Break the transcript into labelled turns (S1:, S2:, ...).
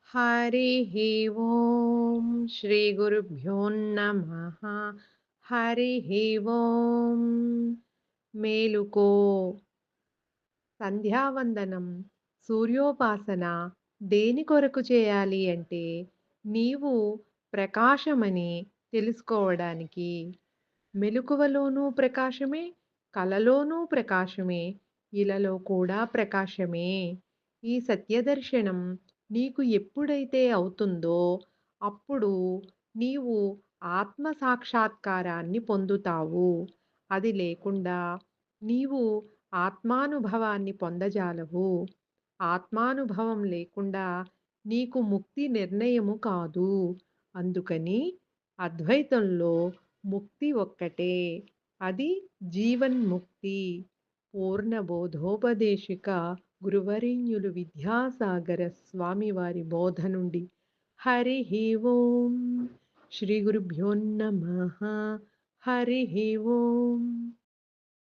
S1: हरिः ఓం శ్రీ గురుభ్యో నమః. హరిః ఓం. మేలుకో. సంధ్యావందనం, సూర్యోపాసన దేని కొరకు చేయాలి అంటే నీవు ప్రకాశమని తెలుసుకోవడానికి. మెలకువలోనూ ప్రకాశమే, కలలోనూ ప్రకాశమే, ఇలలో కూడా ప్రకాశమే. ఈ సత్యదర్శనం నీకు ఎప్పుడైతే అవుతుందో అప్పుడు నీవు ఆత్మ సాక్షాత్కారాన్ని పొందుతావు. అది లేకుండా నీవు ఆత్మానుభవాన్ని పొందజాలవు. ఆత్మానుభవం లేకుండా నీకు ముక్తి నిర్ణయము కాదు. అందుకని అద్వైతంలో ముక్తి ఒక్కటే. అది జీవన్ముక్తి. పూర్ణబోధోపదేశిక గురువరేణ్యులు విద్యాసాగర స్వామివారి బోధ నుండి. హరిః ఓం. శ్రీ గురుభ్యో నమః. హరిః ఓం.